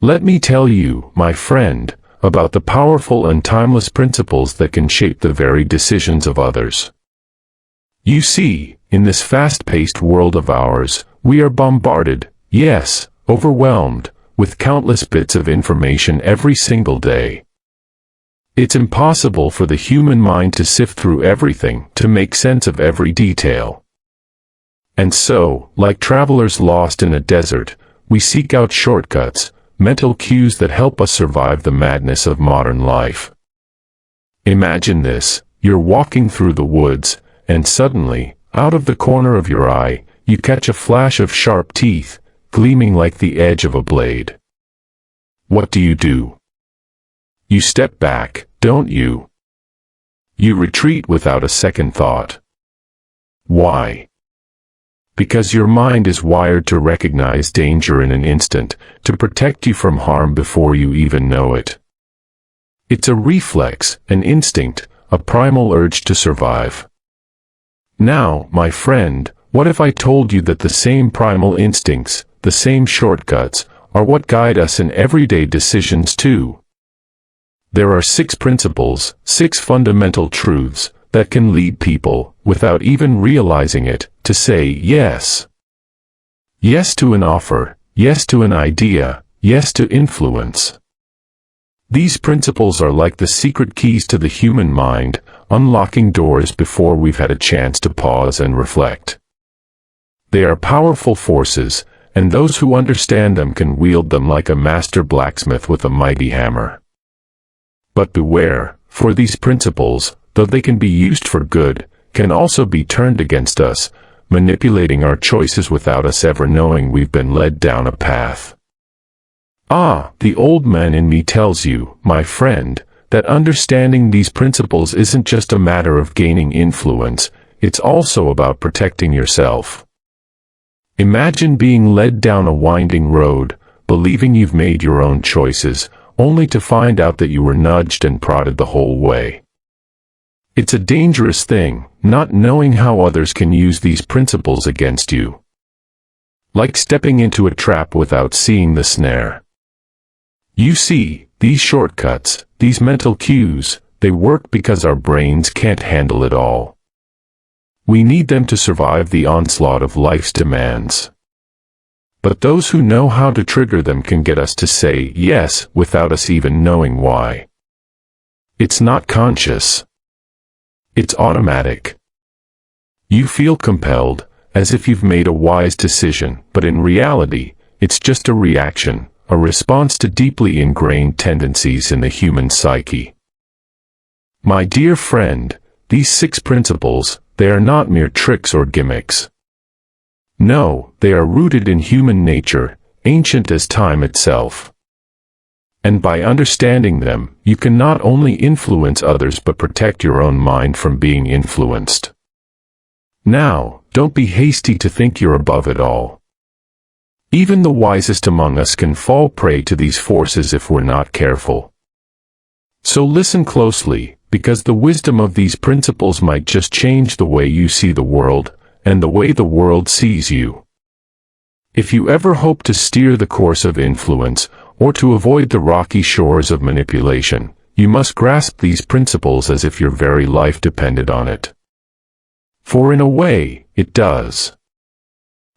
Let me tell you, my friend, about the powerful and timeless principles that can shape the very decisions of others. You see, in this fast-paced world of ours, we are bombarded, yes, overwhelmed, with countless bits of information every single day. It's impossible for the human mind to sift through everything, to make sense of every detail. And so, like travelers lost in a desert, we seek out shortcuts, mental cues that help us survive the madness of modern life. Imagine this: you're walking through the woods, and suddenly, out of the corner of your eye, you catch a flash of sharp teeth, gleaming like the edge of a blade. What do? You step back, don't you? You retreat without a second thought. Why? Because your mind is wired to recognize danger in an instant, to protect you from harm before you even know it. It's a reflex, an instinct, a primal urge to survive. Now, my friend, what if I told you that the same primal instincts, the same shortcuts, are what guide us in everyday decisions too? There are 6 principles, 6 fundamental truths, that can lead people, without even realizing it, to say yes. Yes to an offer, yes to an idea, yes to influence. These principles are like the secret keys to the human mind, unlocking doors before we've had a chance to pause and reflect. They are powerful forces, and those who understand them can wield them like a master blacksmith with a mighty hammer. But beware, for these principles, though they can be used for good, can also be turned against us, manipulating our choices without us ever knowing we've been led down a path. The old man in me tells you, my friend, that understanding these principles isn't just a matter of gaining influence, it's also about protecting yourself. Imagine being led down a winding road, believing you've made your own choices, only to find out that you were nudged and prodded the whole way. It's a dangerous thing, not knowing how others can use these principles against you. Like stepping into a trap without seeing the snare. You see, these shortcuts, these mental cues, they work because our brains can't handle it all. We need them to survive the onslaught of life's demands. But those who know how to trigger them can get us to say yes without us even knowing why. It's not conscious. It's automatic. You feel compelled, as if you've made a wise decision, but in reality, it's just a reaction, a response to deeply ingrained tendencies in the human psyche. My dear friend, these 6 principles, they are not mere tricks or gimmicks. No, they are rooted in human nature, ancient as time itself. And by understanding them, you can not only influence others but protect your own mind from being influenced. Now, don't be hasty to think you're above it all. Even the wisest among us can fall prey to these forces if we're not careful. So listen closely, because the wisdom of these principles might just change the way you see the world, and the way the world sees you. If you ever hope to steer the course of influence, or to avoid the rocky shores of manipulation, you must grasp these principles as if your very life depended on it. For in a way, it does.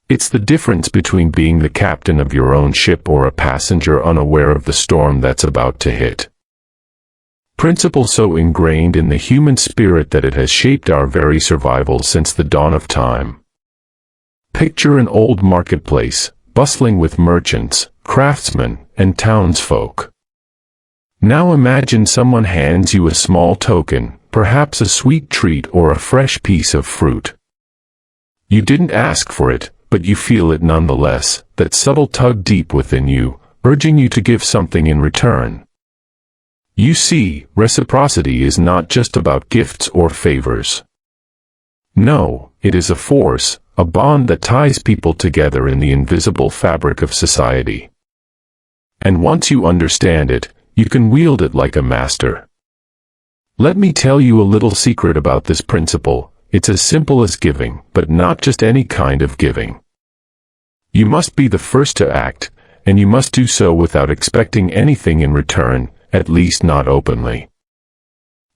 It's the difference between being the captain of your own ship or a passenger unaware of the storm that's about to hit. Principle so ingrained in the human spirit that it has shaped our very survival since the dawn of time. Picture an old marketplace, bustling with merchants, craftsmen, and townsfolk. Now imagine someone hands you a small token, perhaps a sweet treat or a fresh piece of fruit. You didn't ask for it, but you feel it nonetheless, that subtle tug deep within you, urging you to give something in return. You see, reciprocity is not just about gifts or favors. No, it is a force, a bond that ties people together in the invisible fabric of society. And once you understand it, you can wield it like a master. Let me tell you a little secret about this principle. It's as simple as giving, but not just any kind of giving. You must be the first to act, and you must do so without expecting anything in return, at least not openly.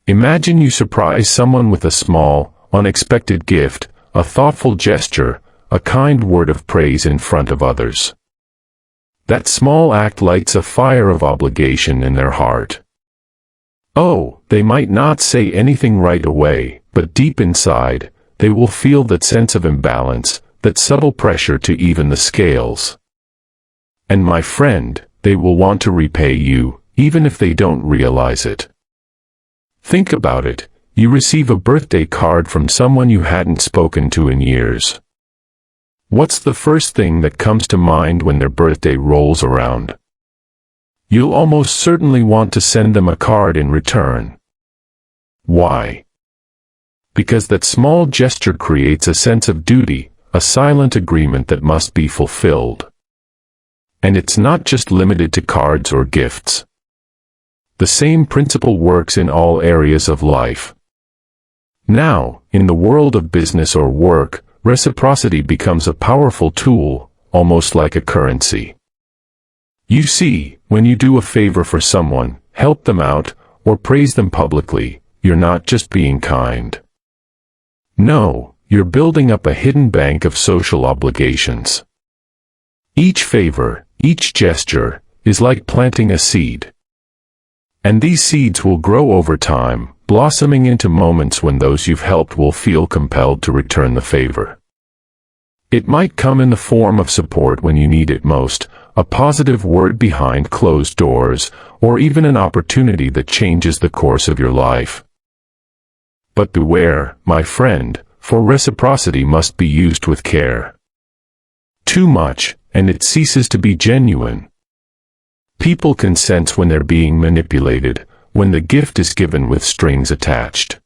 Imagine you surprise someone with a small, unexpected gift, a thoughtful gesture, a kind word of praise in front of others. That small act lights a fire of obligation in their heart. Oh, they might not say anything right away, but deep inside, they will feel that sense of imbalance, that subtle pressure to even the scales. And my friend, they will want to repay you, even if they don't realize it. Think about it. You receive a birthday card from someone you hadn't spoken to in years. What's the first thing that comes to mind when their birthday rolls around? You'll almost certainly want to send them a card in return. Why? Because that small gesture creates a sense of duty, a silent agreement that must be fulfilled. And it's not just limited to cards or gifts. The same principle works in all areas of life. Now, in the world of business or work, reciprocity becomes a powerful tool, almost like a currency. You see, when you do a favor for someone, help them out, or praise them publicly, you're not just being kind. No, you're building up a hidden bank of social obligations. Each favor, each gesture, is like planting a seed. And these seeds will grow over time, blossoming into moments when those you've helped will feel compelled to return the favor. It might come in the form of support when you need it most, a positive word behind closed doors, or even an opportunity that changes the course of your life. But beware, my friend, for reciprocity must be used with care. Too much, and it ceases to be genuine. People can sense when they're being manipulated, when the gift is given with strings attached.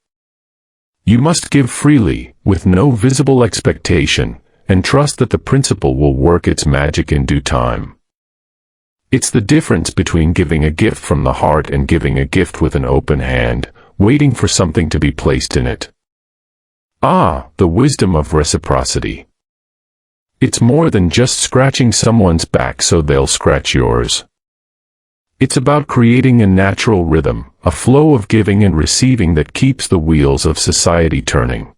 You must give freely, with no visible expectation, and trust that the principle will work its magic in due time. It's the difference between giving a gift from the heart and giving a gift with an open hand, waiting for something to be placed in it. Ah, the wisdom of reciprocity. It's more than just scratching someone's back so they'll scratch yours. It's about creating a natural rhythm, a flow of giving and receiving that keeps the wheels of society turning.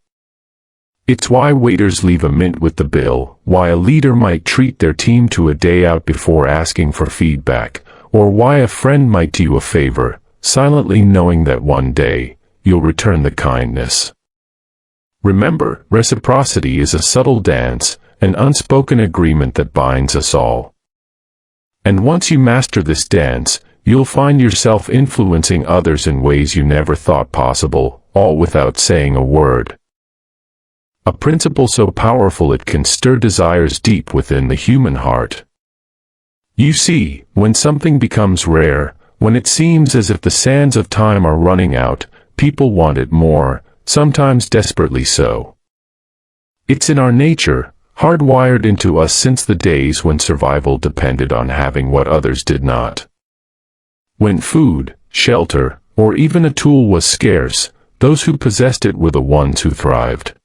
It's why waiters leave a mint with the bill, why a leader might treat their team to a day out before asking for feedback, or why a friend might do you a favor, silently knowing that one day, you'll return the kindness. Remember, reciprocity is a subtle dance, an unspoken agreement that binds us all. And once you master this dance, you'll find yourself influencing others in ways you never thought possible, all without saying a word. A principle so powerful it can stir desires deep within the human heart. You see, when something becomes rare, when it seems as if the sands of time are running out, people want it more, sometimes desperately so. It's in our nature, hardwired into us since the days when survival depended on having what others did not. When food, shelter, or even a tool was scarce, those who possessed it were the ones who thrived.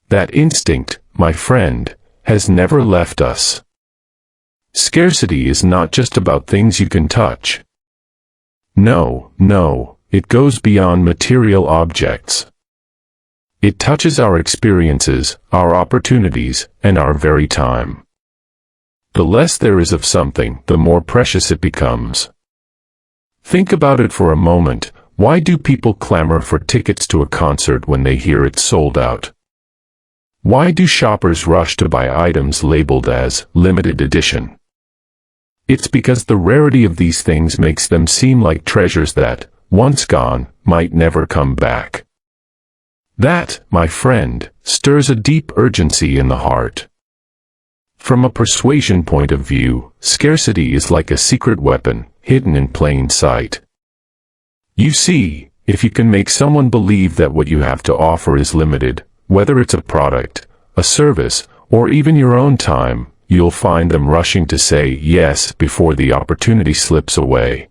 That instinct, my friend, has never left us. Scarcity is not just about things you can touch. No, it goes beyond material objects. It touches our experiences, our opportunities, and our very time. The less there is of something, the more precious it becomes. Think about it for a moment. Why do people clamor for tickets to a concert when they hear it's sold out? Why do shoppers rush to buy items labeled as limited edition? It's because the rarity of these things makes them seem like treasures that, once gone, might never come back. That, my friend, stirs a deep urgency in the heart. From a persuasion point of view, scarcity is like a secret weapon, hidden in plain sight. You see, if you can make someone believe that what you have to offer is limited, whether it's a product, a service, or even your own time, you'll find them rushing to say yes before the opportunity slips away.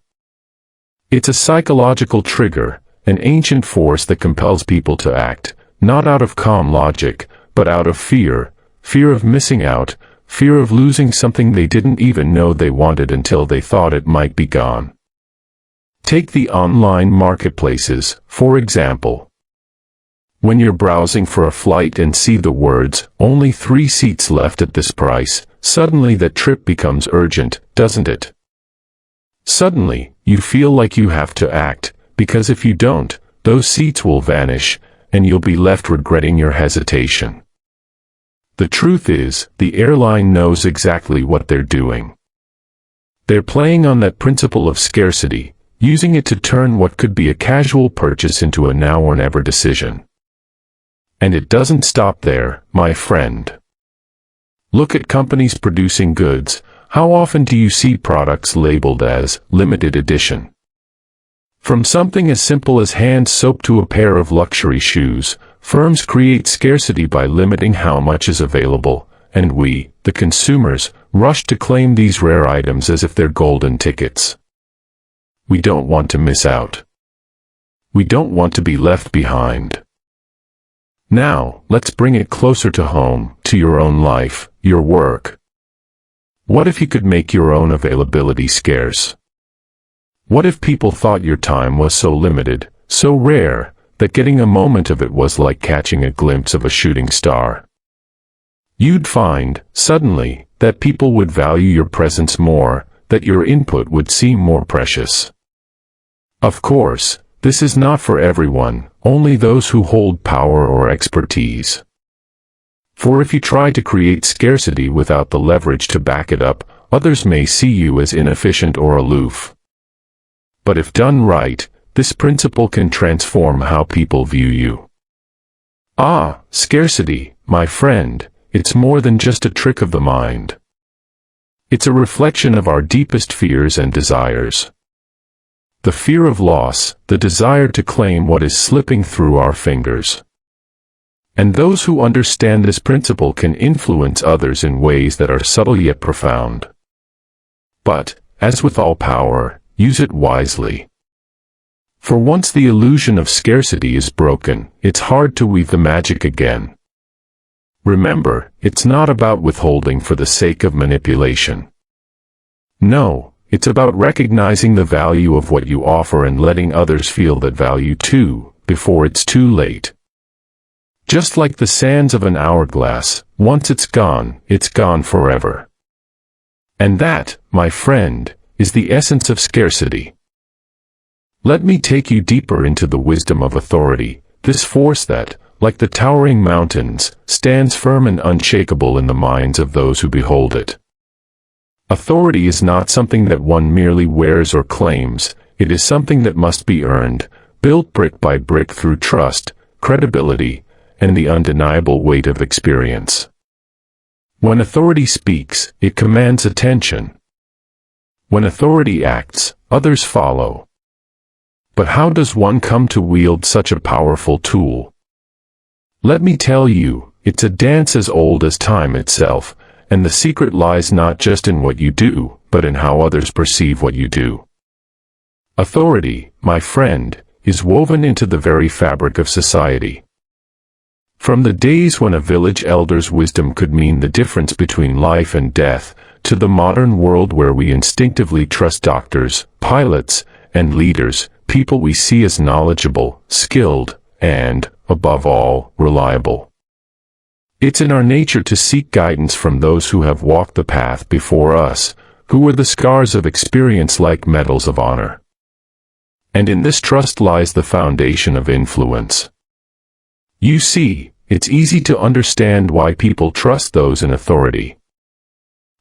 It's a psychological trigger, an ancient force that compels people to act, not out of calm logic, but out of fear of missing out, fear of losing something they didn't even know they wanted until they thought it might be gone. Take the online marketplaces, for example. When you're browsing for a flight and see the words, "Only 3 seats left at this price," suddenly that trip becomes urgent, doesn't it? Suddenly, you feel like you have to act, because if you don't, those seats will vanish, and you'll be left regretting your hesitation. The truth is, the airline knows exactly what they're doing. They're playing on that principle of scarcity, using it to turn what could be a casual purchase into a now or never decision. And it doesn't stop there, my friend. Look at companies producing goods. How often do you see products labeled as limited edition? From something as simple as hand soap to a pair of luxury shoes, firms create scarcity by limiting how much is available, and we, the consumers, rush to claim these rare items as if they're golden tickets. We don't want to miss out. We don't want to be left behind. Now, let's bring it closer to home, to your own life, your work. What if you could make your own availability scarce? What if people thought your time was so limited, so rare, that getting a moment of it was like catching a glimpse of a shooting star? You'd find, suddenly, that people would value your presence more, that your input would seem more precious. Of course, this is not for everyone, only those who hold power or expertise. For if you try to create scarcity without the leverage to back it up, others may see you as inefficient or aloof. But if done right, this principle can transform how people view you. Scarcity, my friend, it's more than just a trick of the mind. It's a reflection of our deepest fears and desires. The fear of loss, the desire to claim what is slipping through our fingers. And those who understand this principle can influence others in ways that are subtle yet profound. But, as with all power, use it wisely. For once the illusion of scarcity is broken, it's hard to weave the magic again. Remember, it's not about withholding for the sake of manipulation. No, it's about recognizing the value of what you offer and letting others feel that value too, before it's too late. Just like the sands of an hourglass, once it's gone forever. And that, my friend, is the essence of scarcity. Let me take you deeper into the wisdom of authority, this force that, like the towering mountains, stands firm and unshakable in the minds of those who behold it. Authority is not something that one merely wears or claims, it is something that must be earned, built brick by brick through trust, credibility, and the undeniable weight of experience. When authority speaks, it commands attention. When authority acts, others follow. But how does one come to wield such a powerful tool? Let me tell you, it's a dance as old as time itself, and the secret lies not just in what you do, but in how others perceive what you do. Authority, my friend, is woven into the very fabric of society. From the days when a village elder's wisdom could mean the difference between life and death, to the modern world where we instinctively trust doctors, pilots, and leaders, people we see as knowledgeable, skilled, and, above all, reliable. It's in our nature to seek guidance from those who have walked the path before us, who were the scars of experience like medals of honor. And in this trust lies the foundation of influence. You see, it's easy to understand why people trust those in authority.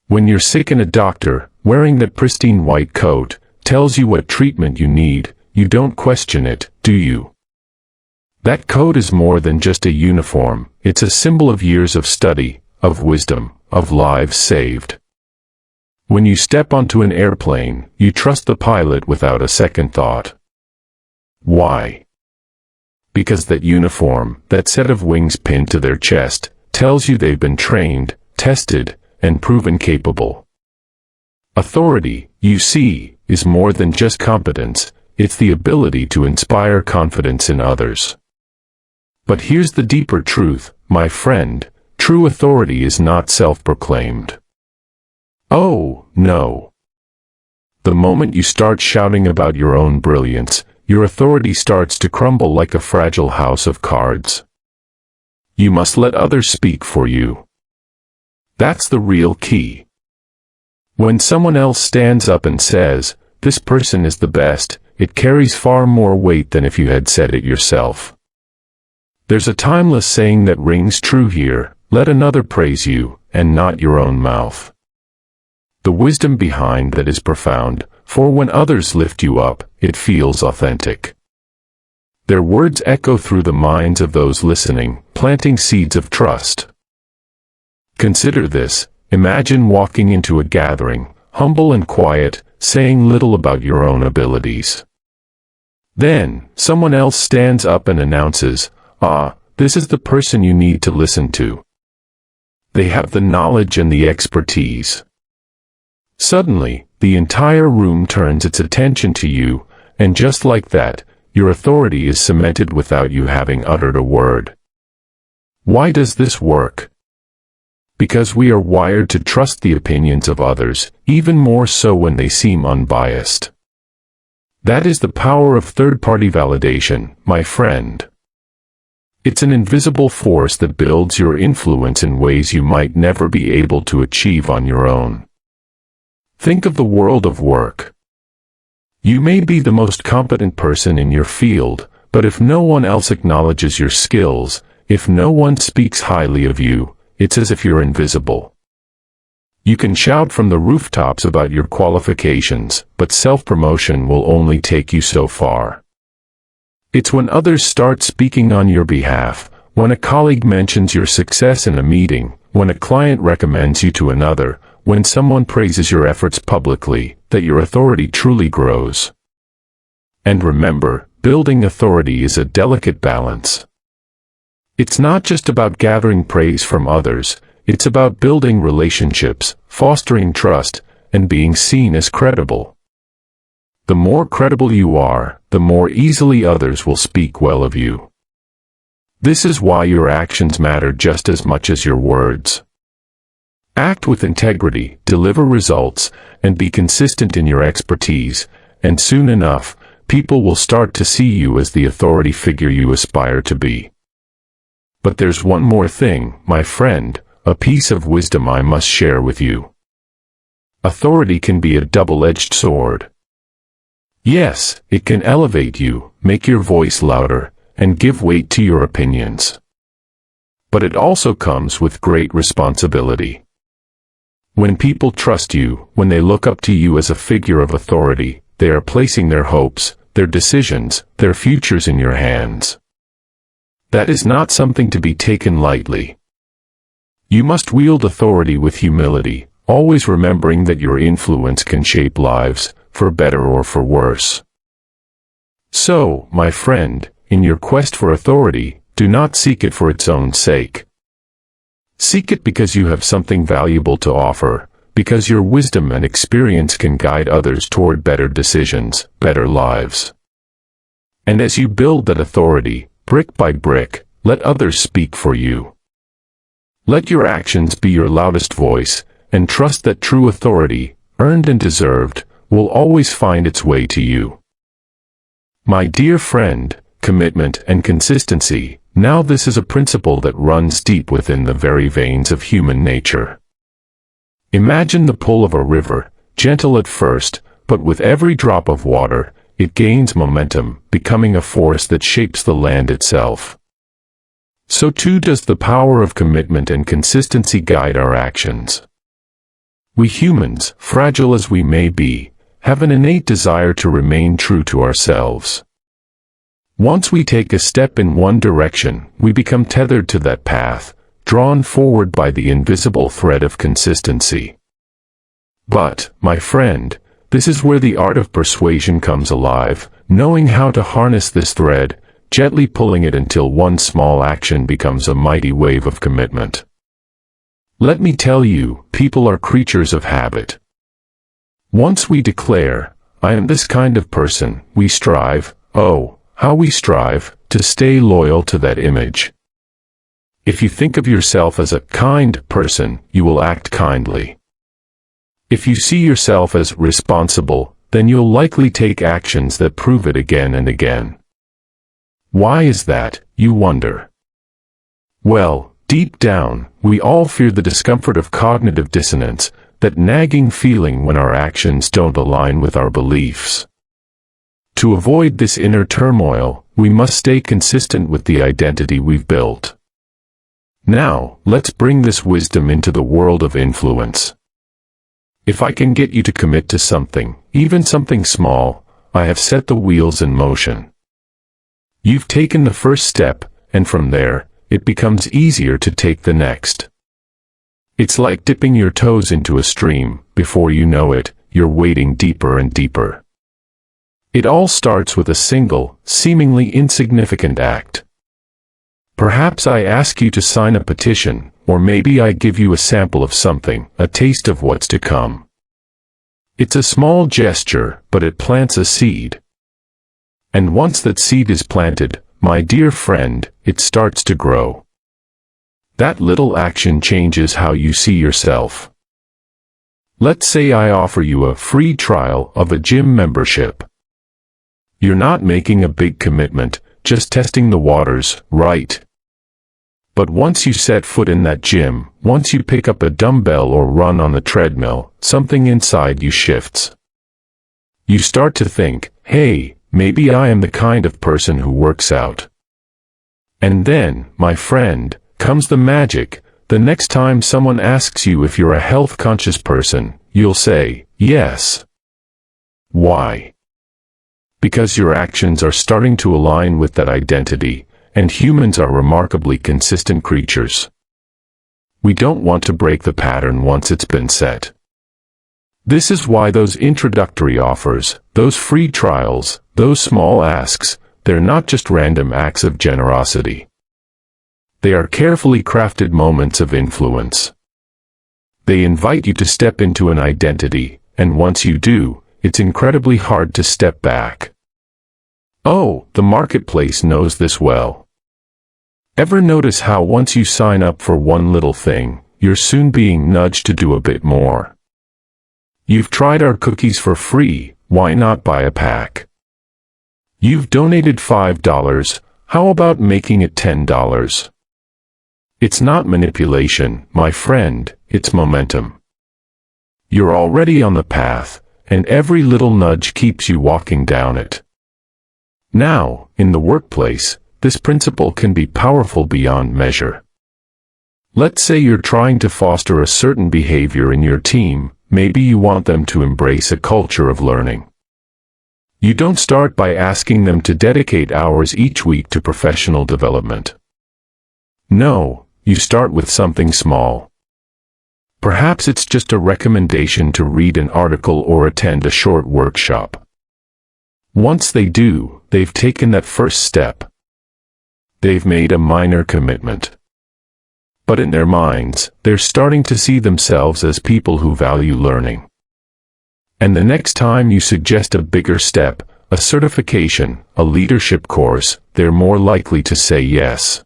When you're sick and a doctor, wearing that pristine white coat, tells you what treatment you need, you don't question it, do you? That coat is more than just a uniform, it's a symbol of years of study, of wisdom, of lives saved. When you step onto an airplane, you trust the pilot without a second thought. Why? Because that uniform, that set of wings pinned to their chest, tells you they've been trained, tested, and proven capable. Authority, you see, is more than just competence, it's the ability to inspire confidence in others. But here's the deeper truth, my friend, true authority is not self-proclaimed. Oh, no. The moment you start shouting about your own brilliance, your authority starts to crumble like a fragile house of cards. You must let others speak for you. That's the real key. When someone else stands up and says, "This person is the best," it carries far more weight than if you had said it yourself. There's a timeless saying that rings true here: let another praise you, and not your own mouth. The wisdom behind that is profound, for when others lift you up, it feels authentic. Their words echo through the minds of those listening, planting seeds of trust. Consider this: imagine walking into a gathering, humble and quiet, saying little about your own abilities. Then, someone else stands up and announces, this is the person you need to listen to. They have the knowledge and the expertise. Suddenly, the entire room turns its attention to you, and just like that, your authority is cemented without you having uttered a word. Why does this work? Because we are wired to trust the opinions of others, even more so when they seem unbiased. That is the power of third-party validation, my friend. It's an invisible force that builds your influence in ways you might never be able to achieve on your own. Think of the world of work. You may be the most competent person in your field, but if no one else acknowledges your skills, if no one speaks highly of you, it's as if you're invisible. You can shout from the rooftops about your qualifications, but self-promotion will only take you so far. It's when others start speaking on your behalf, when a colleague mentions your success in a meeting, when a client recommends you to another, when someone praises your efforts publicly, that your authority truly grows. And remember, building authority is a delicate balance. It's not just about gathering praise from others, it's about building relationships, fostering trust, and being seen as credible. The more credible you are, the more easily others will speak well of you. This is why your actions matter just as much as your words. Act with integrity, deliver results, and be consistent in your expertise, and soon enough, people will start to see you as the authority figure you aspire to be. But there's one more thing, my friend, a piece of wisdom I must share with you. Authority can be a double-edged sword. Yes, it can elevate you, make your voice louder, and give weight to your opinions. But it also comes with great responsibility. When people trust you, when they look up to you as a figure of authority, they are placing their hopes, their decisions, their futures in your hands. That is not something to be taken lightly. You must wield authority with humility, always remembering that your influence can shape lives, for better or for worse. So, my friend, in your quest for authority, do not seek it for its own sake. Seek it because you have something valuable to offer, because your wisdom and experience can guide others toward better decisions, better lives. And as you build that authority, brick by brick, let others speak for you. Let your actions be your loudest voice, and trust that true authority, earned and deserved, will always find its way to you. My dear friend, commitment and consistency, now this is a principle that runs deep within the very veins of human nature. Imagine the pull of a river, gentle at first, but with every drop of water, it gains momentum, becoming a force that shapes the land itself. So too does the power of commitment and consistency guide our actions. We humans, fragile as we may be, have an innate desire to remain true to ourselves. Once we take a step in one direction, we become tethered to that path, drawn forward by the invisible thread of consistency. But, my friend, this is where the art of persuasion comes alive, knowing how to harness this thread, gently pulling it until one small action becomes a mighty wave of commitment. Let me tell you, people are creatures of habit. Once we declare, "I am this kind of person," we strive, how we strive, to stay loyal to that image. If you think of yourself as a kind person, you will act kindly. If you see yourself as responsible, then you'll likely take actions that prove it again and again. Why is that, you wonder? Well, deep down, we all fear the discomfort of cognitive dissonance, that nagging feeling when our actions don't align with our beliefs. To avoid this inner turmoil, we must stay consistent with the identity we've built. Now, let's bring this wisdom into the world of influence. If I can get you to commit to something, even something small, I have set the wheels in motion. You've taken the first step, and from there, it becomes easier to take the next. It's like dipping your toes into a stream. Before you know it, you're wading deeper and deeper. It all starts with a single, seemingly insignificant act. Perhaps I ask you to sign a petition, or maybe I give you a sample of something, a taste of what's to come. It's a small gesture, but it plants a seed. And once that seed is planted, my dear friend, it starts to grow. That little action changes how you see yourself. Let's say I offer you a free trial of a gym membership. You're not making a big commitment, just testing the waters, right? But once you set foot in that gym, once you pick up a dumbbell or run on the treadmill, something inside you shifts. You start to think, hey, maybe I am the kind of person who works out. And then, my friend, comes the magic. The next time someone asks you if you're a health-conscious person, you'll say, yes. Why? Because your actions are starting to align with that identity, and humans are remarkably consistent creatures. We don't want to break the pattern once it's been set. This is why those introductory offers, those free trials, those small asks, they're not just random acts of generosity. They are carefully crafted moments of influence. They invite you to step into an identity, and once you do, it's incredibly hard to step back. Oh, the marketplace knows this well. Ever notice how once you sign up for one little thing, you're soon being nudged to do a bit more? You've tried our cookies for free, why not buy a pack? You've donated $5, how about making it $10? It's not manipulation, my friend, it's momentum. You're already on the path, and every little nudge keeps you walking down it. Now, in the workplace, this principle can be powerful beyond measure. Let's say you're trying to foster a certain behavior in your team, maybe you want them to embrace a culture of learning. You don't start by asking them to dedicate hours each week to professional development. No, you start with something small. Perhaps it's just a recommendation to read an article or attend a short workshop. Once they do, they've taken that first step. They've made a minor commitment. But in their minds, they're starting to see themselves as people who value learning. And the next time you suggest a bigger step, a certification, a leadership course, they're more likely to say yes.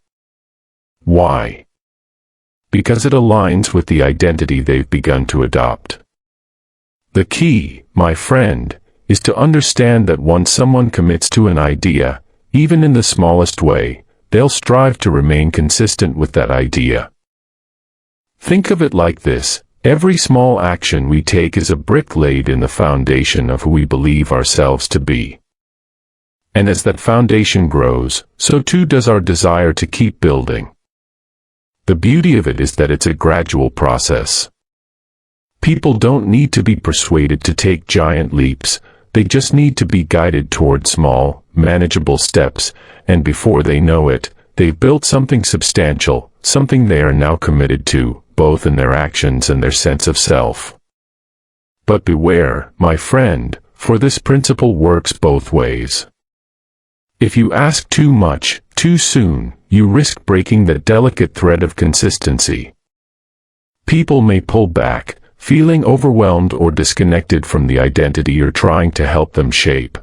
Why? Because it aligns with the identity they've begun to adopt. The key, my friend, is to understand that once someone commits to an idea, even in the smallest way, they'll strive to remain consistent with that idea. Think of it like this: every small action we take is a brick laid in the foundation of who we believe ourselves to be. And as that foundation grows, so too does our desire to keep building. The beauty of it is that it's a gradual process. People don't need to be persuaded to take giant leaps, they just need to be guided toward small, manageable steps, and before they know it, they've built something substantial, something they are now committed to, both in their actions and their sense of self. But beware, my friend, for this principle works both ways. If you ask too much, too soon, you risk breaking the delicate thread of consistency. People may pull back, feeling overwhelmed or disconnected from the identity you're trying to help them shape.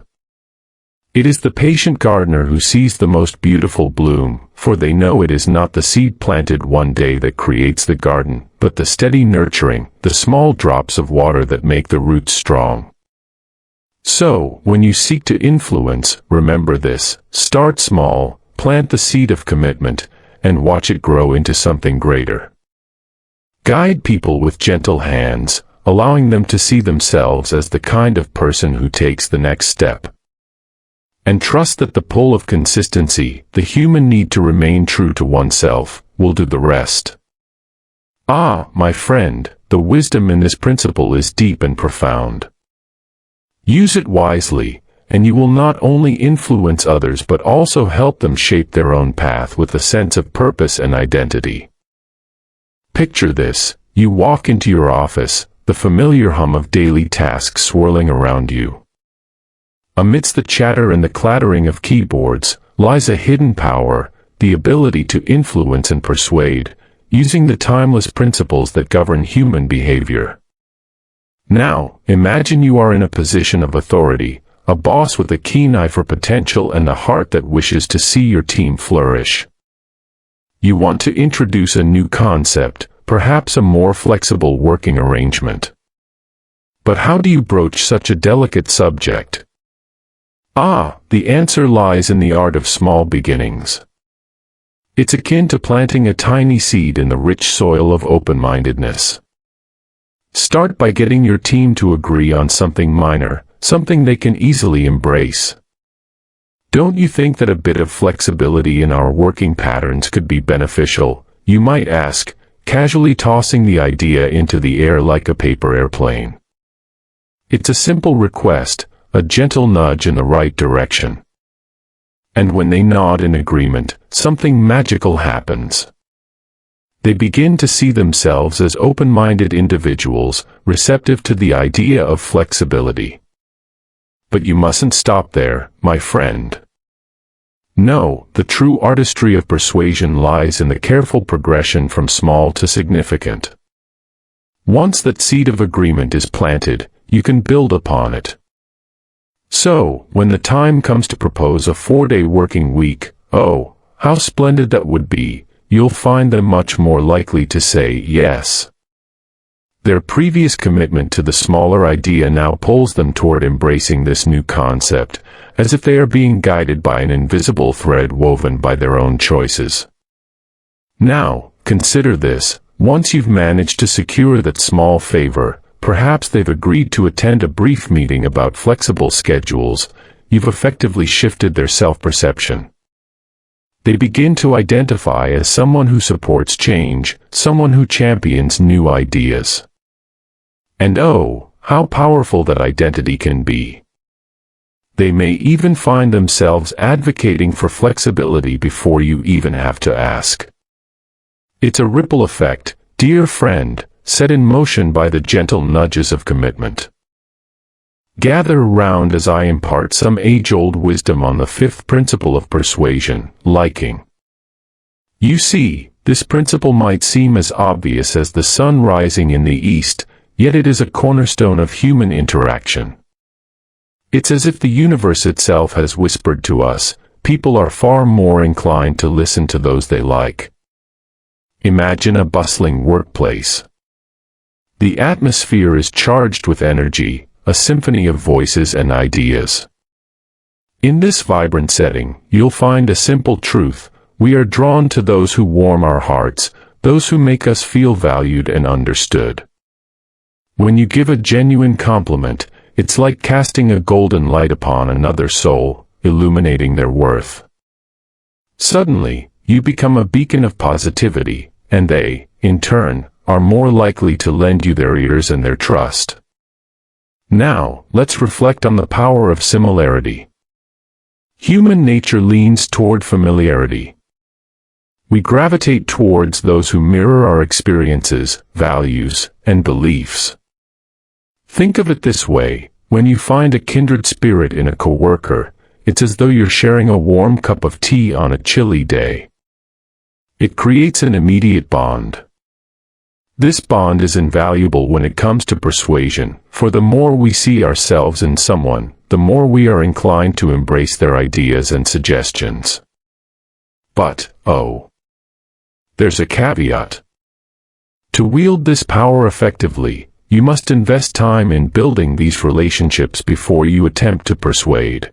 It is the patient gardener who sees the most beautiful bloom, for they know it is not the seed planted one day that creates the garden, but the steady nurturing, the small drops of water that make the roots strong. So, when you seek to influence, remember this: start small, plant the seed of commitment, and watch it grow into something greater. Guide people with gentle hands, allowing them to see themselves as the kind of person who takes the next step. And trust that the pull of consistency, the human need to remain true to oneself, will do the rest. Ah, my friend, the wisdom in this principle is deep and profound. Use it wisely, and you will not only influence others but also help them shape their own path with a sense of purpose and identity. Picture this: you walk into your office, the familiar hum of daily tasks swirling around you. Amidst the chatter and the clattering of keyboards lies a hidden power, the ability to influence and persuade, using the timeless principles that govern human behavior. Now, imagine you are in a position of authority, a boss with a keen eye for potential and a heart that wishes to see your team flourish. You want to introduce a new concept, perhaps a more flexible working arrangement. But how do you broach such a delicate subject? Ah, the answer lies in the art of small beginnings. It's akin to planting a tiny seed in the rich soil of open-mindedness. Start by getting your team to agree on something minor, something they can easily embrace. Don't you think that a bit of flexibility in our working patterns could be beneficial? You might ask, casually tossing the idea into the air like a paper airplane. It's a simple request, a gentle nudge in the right direction. And when they nod in agreement, something magical happens. They begin to see themselves as open-minded individuals, receptive to the idea of flexibility. But you mustn't stop there, my friend. No, the true artistry of persuasion lies in the careful progression from small to significant. Once that seed of agreement is planted, you can build upon it. So, when the time comes to propose a 4-day working week, oh, how splendid that would be, you'll find them much more likely to say yes. Their previous commitment to the smaller idea now pulls them toward embracing this new concept, as if they are being guided by an invisible thread woven by their own choices. Now, consider this: once you've managed to secure that small favor, perhaps they've agreed to attend a brief meeting about flexible schedules, you've effectively shifted their self-perception. They begin to identify as someone who supports change, someone who champions new ideas. And oh, how powerful that identity can be. They may even find themselves advocating for flexibility before you even have to ask. It's a ripple effect, dear friend, set in motion by the gentle nudges of commitment. Gather around as I impart some age-old wisdom on the fifth principle of persuasion, liking. You see, this principle might seem as obvious as the sun rising in the east, yet it is a cornerstone of human interaction. It's as if the universe itself has whispered to us, people are far more inclined to listen to those they like. Imagine a bustling workplace. The atmosphere is charged with energy, a symphony of voices and ideas. In this vibrant setting, you'll find a simple truth: we are drawn to those who warm our hearts, those who make us feel valued and understood. When you give a genuine compliment, it's like casting a golden light upon another soul, illuminating their worth. Suddenly, you become a beacon of positivity, and they, in turn, are more likely to lend you their ears and their trust. Now, let's reflect on the power of similarity. Human nature leans toward familiarity. We gravitate towards those who mirror our experiences, values, and beliefs. Think of it this way: when you find a kindred spirit in a coworker, it's as though you're sharing a warm cup of tea on a chilly day. It creates an immediate bond. This bond is invaluable when it comes to persuasion, for the more we see ourselves in someone, the more we are inclined to embrace their ideas and suggestions. But, oh, there's a caveat. To wield this power effectively, you must invest time in building these relationships before you attempt to persuade.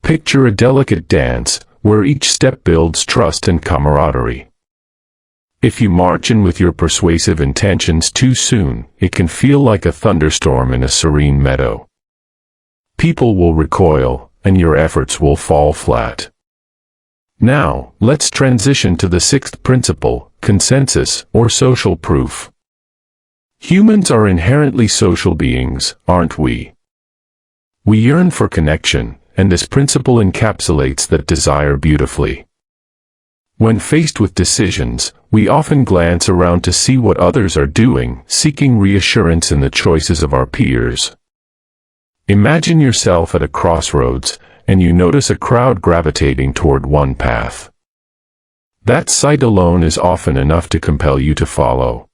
Picture a delicate dance, where each step builds trust and camaraderie. If you march in with your persuasive intentions too soon, it can feel like a thunderstorm in a serene meadow. People will recoil, and your efforts will fall flat. Now, let's transition to the sixth principle, consensus, or social proof. Humans are inherently social beings, aren't we? We yearn for connection, and this principle encapsulates that desire beautifully. When faced with decisions, we often glance around to see what others are doing, seeking reassurance in the choices of our peers. Imagine yourself at a crossroads, and you notice a crowd gravitating toward one path. That sight alone is often enough to compel you to follow.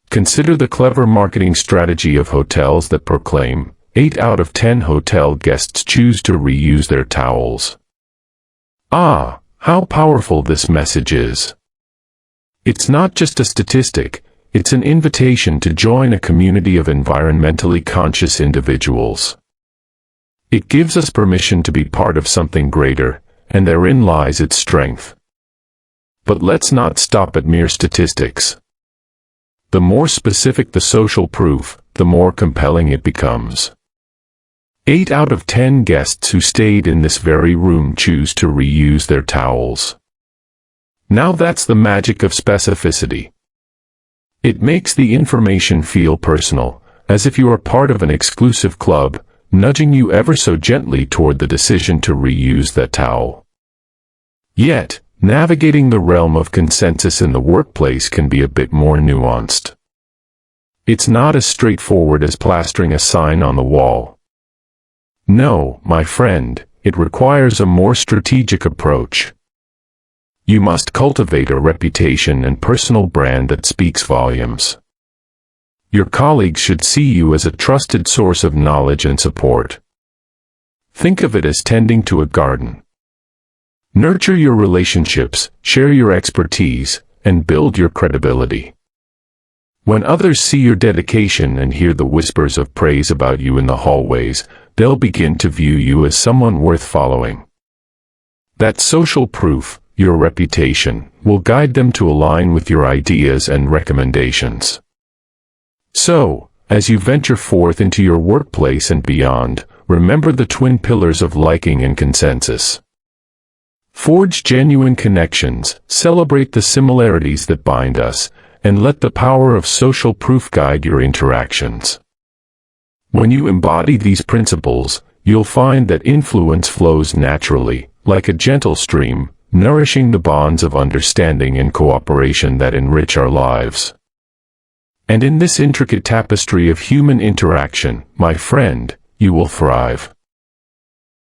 Consider the clever marketing strategy of hotels that proclaim, 8 out of 10 hotel guests choose to reuse their towels. Ah, how powerful this message is. It's not just a statistic, it's an invitation to join a community of environmentally conscious individuals. It gives us permission to be part of something greater, and therein lies its strength. But let's not stop at mere statistics. The more specific the social proof, the more compelling it becomes. 8 out of 10 guests who stayed in this very room choose to reuse their towels. Now that's the magic of specificity. It makes the information feel personal, as if you are part of an exclusive club, nudging you ever so gently toward the decision to reuse that towel. Yet, navigating the realm of consensus in the workplace can be a bit more nuanced. It's not as straightforward as plastering a sign on the wall. No, my friend, it requires a more strategic approach. You must cultivate a reputation and personal brand that speaks volumes. Your colleagues should see you as a trusted source of knowledge and support. Think of it as tending to a garden. Nurture your relationships, share your expertise, and build your credibility. When others see your dedication and hear the whispers of praise about you in the hallways, they'll begin to view you as someone worth following. That social proof, your reputation, will guide them to align with your ideas and recommendations. So, as you venture forth into your workplace and beyond, remember the twin pillars of liking and consensus. Forge genuine connections, celebrate the similarities that bind us, and let the power of social proof guide your interactions. When you embody these principles, you'll find that influence flows naturally, like a gentle stream, nourishing the bonds of understanding and cooperation that enrich our lives. And in this intricate tapestry of human interaction, my friend, you will thrive.